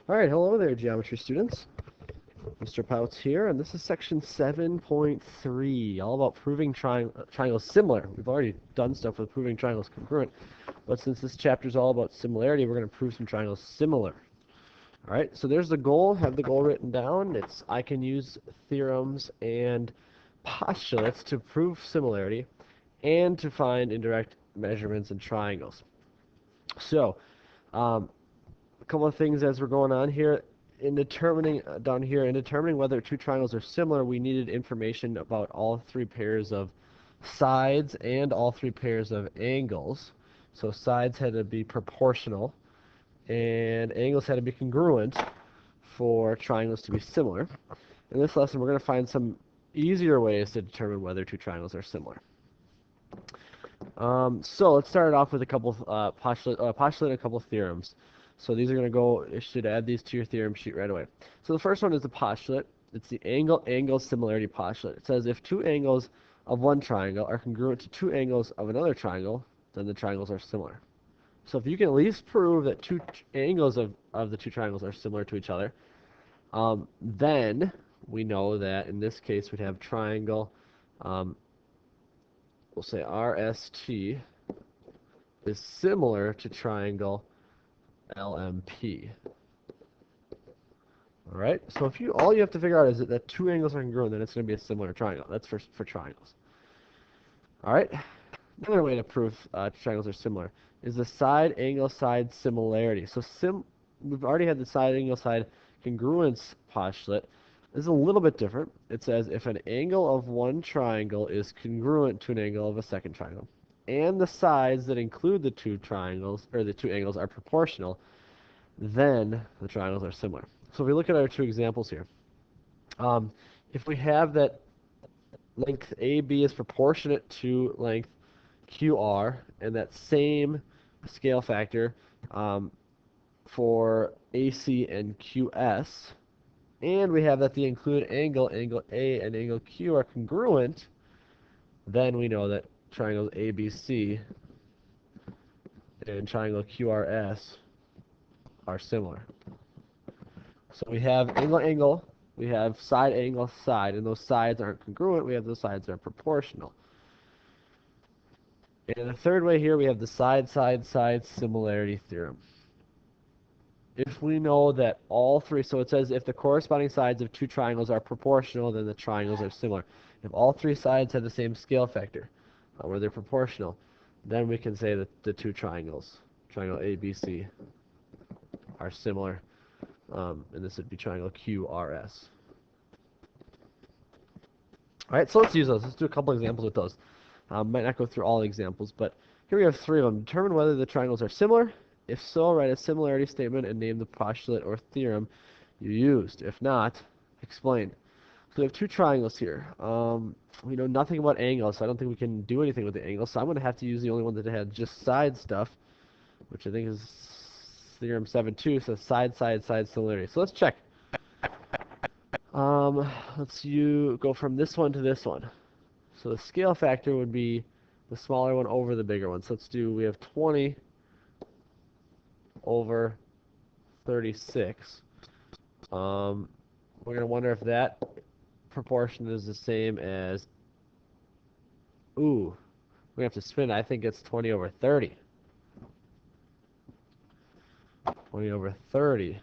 Alright, hello there, geometry students. Mr. Pouts here, and this is section 7.3, all about proving triangles similar. We've already done stuff with proving triangles congruent, but since this chapter is all about similarity, we're going to prove some triangles similar. Alright, so there's the goal. Have the goal written down. It's I can use theorems and postulates to prove similarity and to find indirect measurements in triangles. So, a couple of things as we're going on here. In determining whether two triangles are similar, we needed information about all three pairs of sides and all three pairs of angles. So sides had to be proportional and angles had to be congruent for triangles to be similar. In this lesson, we're going to find some easier ways to determine whether two triangles are similar. So let's start it off with a couple postulate and a couple theorems. So these are going to go, you should add these to your theorem sheet right away. So the first one is the postulate. It's the angle similarity postulate. It says if two angles of one triangle are congruent to two angles of another triangle, then the triangles are similar. So if you can at least prove that two angles of the two triangles are similar to each other, then we know that in this case we'd have triangle, we'll say RST is similar to triangle LMP. All right. So if all you have to figure out is that two angles are congruent, then it's going to be a similar triangle. That's for triangles. All right. Another way to prove triangles are similar is the side angle side similarity. So we've already had the side angle side congruence postulate. This is a little bit different. It says if an angle of one triangle is congruent to an angle of a second triangle, and the sides that include the two triangles or the two angles are proportional, then the triangles are similar. So if we look at our two examples here, if we have that length AB is proportionate to length QR, and that same scale factor for AC and QS, and we have that the included angle A and angle Q are congruent, then we know that triangles ABC and triangle QRS are similar. So we have angle, we have side angle, side, and those sides aren't congruent, we have those sides that are proportional. And the third way here, we have the side similarity theorem. If we know that all three, so it says if the corresponding sides of two triangles are proportional, then the triangles are similar. If all three sides have the same scale factor, where they're proportional, then we can say that the two triangles, triangle ABC, are similar. And this would be triangle QRS. All right, so let's use those. Let's do a couple examples with those. Might not go through all the examples, but here we have three of them. Determine whether the triangles are similar. If so, write a similarity statement and name the postulate or theorem you used. If not, explain. So we have two triangles here. We know nothing about angles, so I don't think we can do anything with the angles. So I'm going to have to use the only one that had just side stuff, which I think is theorem 7.2, so side similarity. So let's check. Let's go from this one to this one. So the scale factor would be the smaller one over the bigger one. So we have 20 over 36. We're going to wonder if that proportion is the same as, we have to spin it. I think it's 20 over 30. 20 over 30.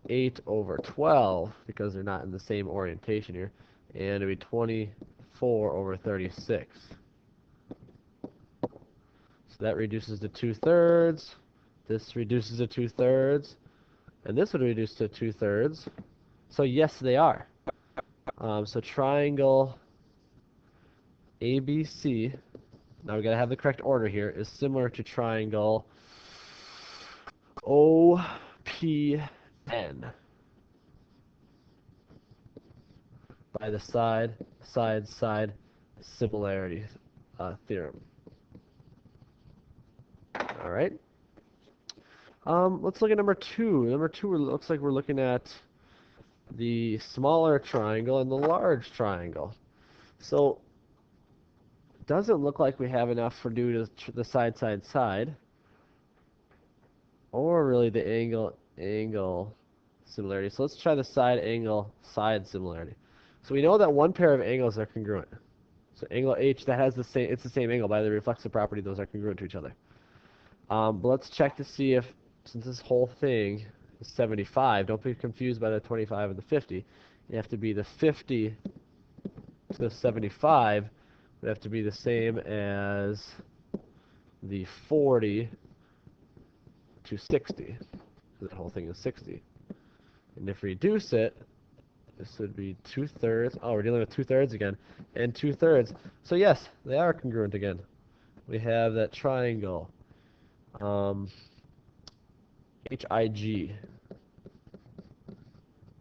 8 over 12, because they're not in the same orientation here. And it would be 24 over 36. So that reduces to 2/3. This reduces to 2/3. And this would reduce to 2/3. So yes, they are. So triangle ABC, now we got to have the correct order here, is similar to triangle OPN by the side similarity theorem. All right. Let's look at number two. Number two looks like we're looking at the smaller triangle and the large triangle. So it doesn't look like we have enough for due to the side, or really the angle similarity. So let's try the side angle side similarity. So we know that one pair of angles are congruent. So angle H, that has the same, it's the same angle by the reflexive property, those are congruent to each other. But let's check to see if, since this whole thing is 75, don't be confused by the 25 and the 50. You have to be the 50 to the 75 would have to be the same as the 40 to 60. So that whole thing is 60. And if we reduce it, this would be 2/3. Oh, we're dealing with 2/3 again. And 2/3. So yes, they are congruent again. We have that triangle. HIG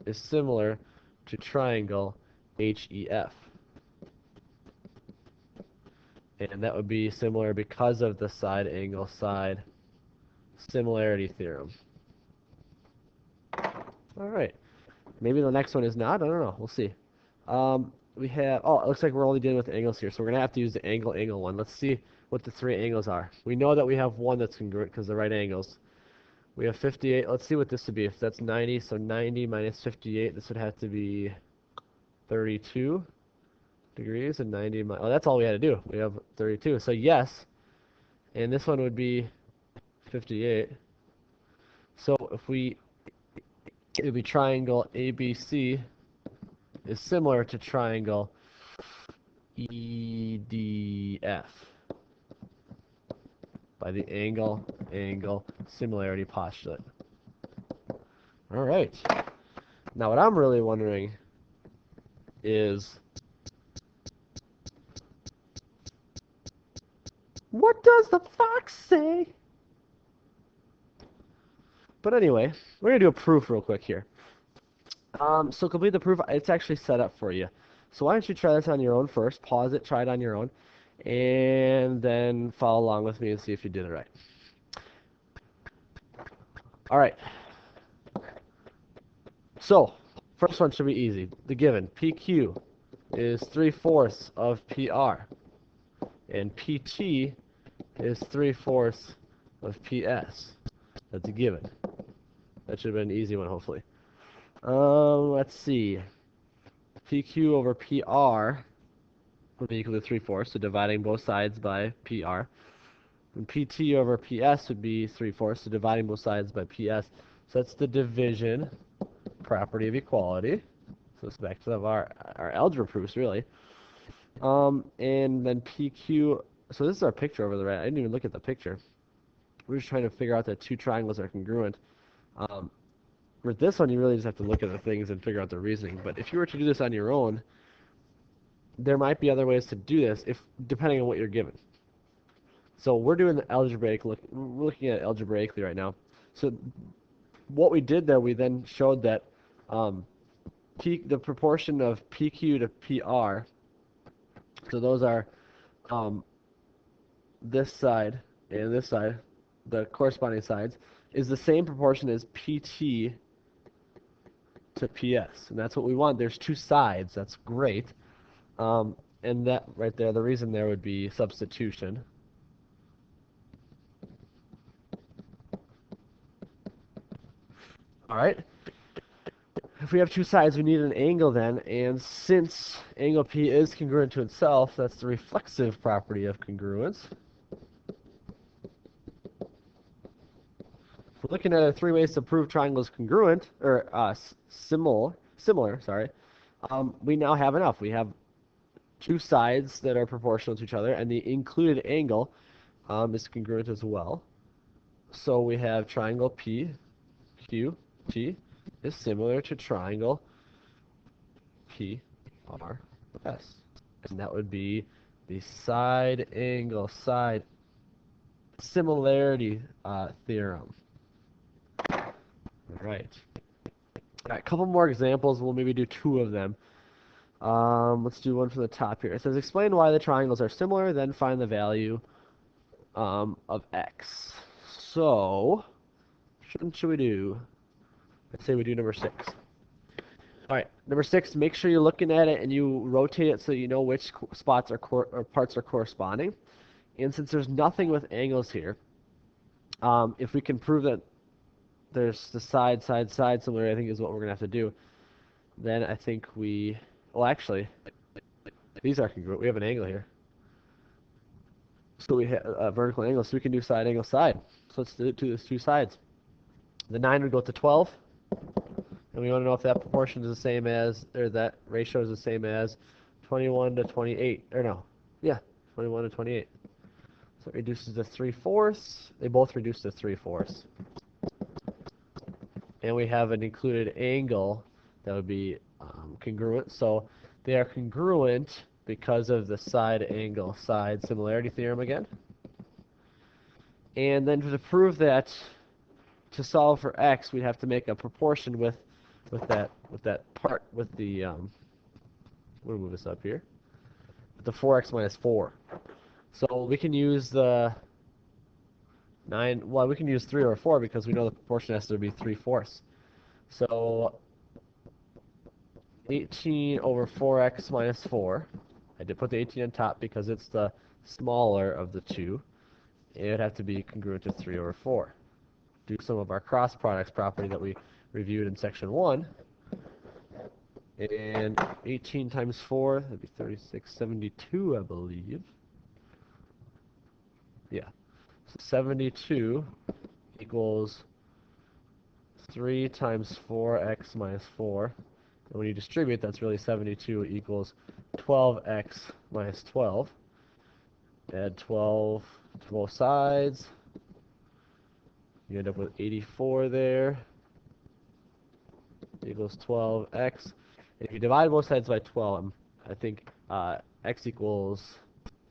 is similar to triangle HEF. And that would be similar because of the side angle side similarity theorem. All right. Maybe the next one is not. I don't know. We'll see. We have, oh, it looks like we're only dealing with angles here, so we're going to have to use the angle one. Let's see what the three angles are. We know that we have one that's congruent because they're right angles. We have 58. Let's see what this would be. If that's 90, so 90 minus 58, this would have to be 32 degrees, and 90 oh, that's all we had to do. We have 32. So yes, and this one would be 58. So if we, it would be triangle ABC is similar to triangle EDF by the angle similarity postulate. All right. Now what I'm really wondering is, what does the fox say? But anyway, we're going to do a proof real quick here. So complete the proof. It's actually set up for you. So why don't you try this on your own first. Pause it, try it on your own, and then follow along with me and see if you did it right. All right. So, first one should be easy. The given, PQ is 3/4 of PR, and PT is 3/4 of PS. That's a given. That should have been an easy one, hopefully. Let's see. PQ over PR would be equal to 3/4, so dividing both sides by PR. And PT over PS would be 3/4, so dividing both sides by PS. So that's the division property of equality. So it's back to our algebra proofs, really. And then PQ, so this is our picture over the right. I didn't even look at the picture. We're just trying to figure out that two triangles are congruent. For this one, you really just have to look at the things and figure out the reasoning. But if you were to do this on your own, there might be other ways to do this, if depending on what you're given. So we're doing the algebraic, we're looking at it algebraically right now. So what we did there, we then showed that the proportion of PQ to PR, so those are this side and this side, the corresponding sides, is the same proportion as PT to PS. And that's what we want. There's two sides. That's great. And that right there, the reason there would be substitution. All right. If we have two sides, we need an angle then, and since angle P is congruent to itself, that's the reflexive property of congruence. If we're looking at three ways to prove triangles congruent, or similar, sorry, we now have enough. We have two sides that are proportional to each other, and the included angle is congruent as well. So we have triangle P, Q, T is similar to triangle P, R, S. And that would be the side angle side similarity theorem. All right. All right, a couple more examples. We'll maybe do two of them. Let's do one from the top here. It says, explain why the triangles are similar, then find the value of x. So, what should we do? Let's say we do number 6. All right, number 6, make sure you're looking at it and you rotate it so you know which spots or parts are corresponding. And since there's nothing with angles here, if we can prove that there's the side, side, side similar, I think is what we're going to have to do. Then I think well actually, these are congruent. We have an angle here. So we have a vertical angle, so we can do side angle side. So let's do it to these two sides. The 9 would go to 12, and we want to know if that proportion is the same as, or that ratio is the same as 21 to 28, or no, yeah, 21 to 28. So it reduces to 3/4. They both reduce to 3/4. And we have an included angle that would be congruent. So they are congruent because of the side angle side similarity theorem again. And then to prove that, to solve for x, we'd have to make a proportion with that part with the we'll move this up here. With the 4x minus 4. So we can use the 9. Well, we can use 3 or 4 because we know the proportion has to be 3/4. So 18 over 4x minus 4. I did put the 18 on top because it's the smaller of the two. It would have to be congruent to 3 over 4. Do some of our cross products property that we reviewed in section 1. And 18 times 4, that'd be 3672, I believe. Yeah. So 72 equals 3 times 4x minus 4. And when you distribute, that's really 72 equals 12x minus 12. Add 12 to both sides. You end up with 84 there. Equals 12x. If you divide both sides by 12, I think x equals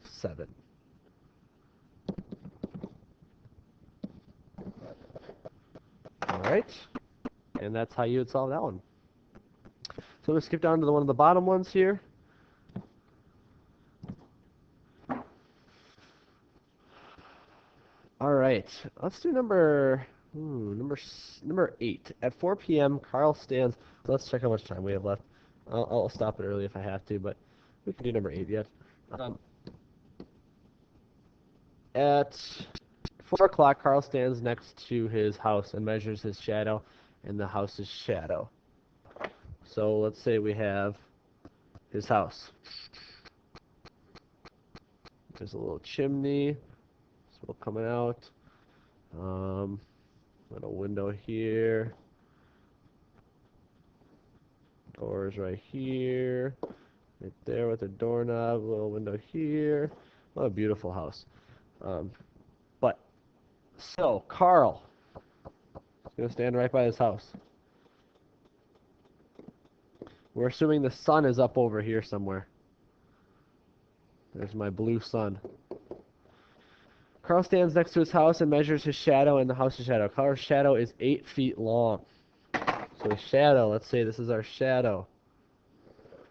7. All right. And that's how you would solve that one. So let's skip down to one of the bottom ones here. All right, let's do number 8. At 4 p.m., Carl stands. Let's check how much time we have left. I'll stop it early if I have to, but we can do number 8 yet. At 4 o'clock, Carl stands next to his house and measures his shadow and the house's shadow. So let's say we have his house. There's a little chimney, smoke coming out. Little window here. Doors right here. Right there with a doorknob. Little window here. What a beautiful house. So Carl is going to stand right by his house. We're assuming the sun is up over here somewhere. There's my blue sun. Carl stands next to his house and measures his shadow and the house's shadow. Carl's shadow is 8 feet long. So the shadow, let's say this is our shadow.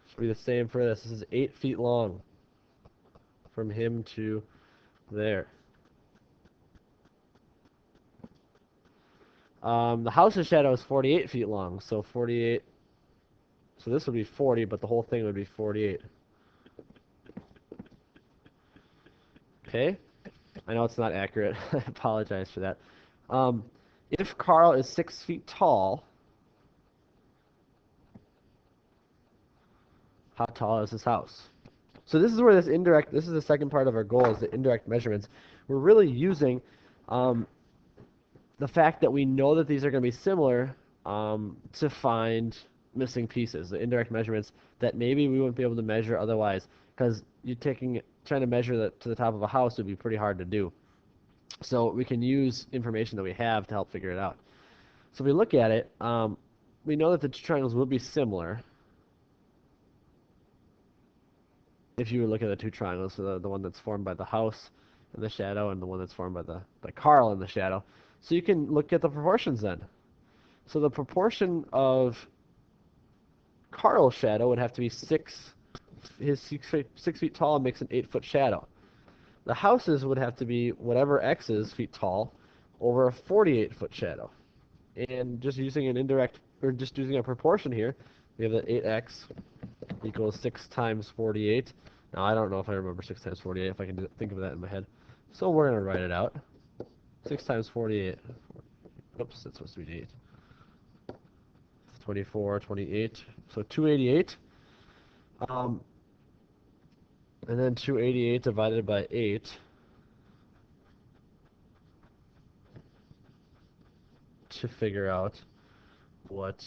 Should be the same for this. This is 8 feet long from him to there. The house's shadow is 48 feet long, so 48. So this would be 40, but the whole thing would be 48. Okay? I know it's not accurate. I apologize for that. If Carl is 6 feet tall, how tall is his house? So this is where this is the second part of our goal, is the indirect measurements. We're really using the fact that we know that these are going to be similar to find missing pieces, the indirect measurements that maybe we wouldn't be able to measure otherwise, because trying to measure that to the top of a house would be pretty hard to do. So we can use information that we have to help figure it out. So if we look at it, we know that the two triangles will be similar. If you look at the two triangles, so the one that's formed by the house and the shadow, and the one that's formed by Carl and the shadow. So you can look at the proportions then. So the proportion of Carl's shadow would have to be 6 feet tall and makes an 8-foot shadow. The houses would have to be whatever x is feet tall over a 48-foot shadow. And just using a proportion here, we have that 8x equals 6 times 48. Now, I don't know if I remember 6 times 48, if I can think of that in my head. So we're going to write it out. 6 times 48. Oops, that's supposed to be 8. 24, 28. So 288. And then 288 divided by 8 to figure out what...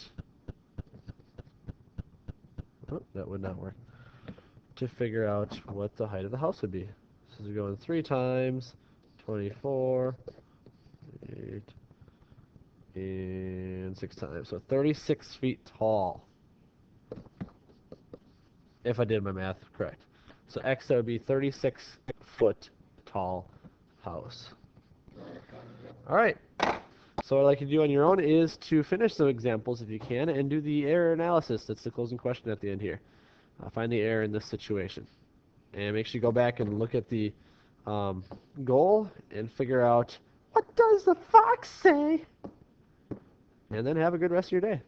Oh, that would not work. To figure out what the height of the house would be. So we're going 3 times 24, 8, and 6 times. So 36 feet tall. If I did my math correct. So X, that would be 36-foot tall house. Alright. So what I'd like you to do on your own is to finish some examples if you can and do the error analysis. That's the closing question at the end here. Find the error in this situation. And make sure you go back and look at the goal and figure out, what does the fox say? And then have a good rest of your day.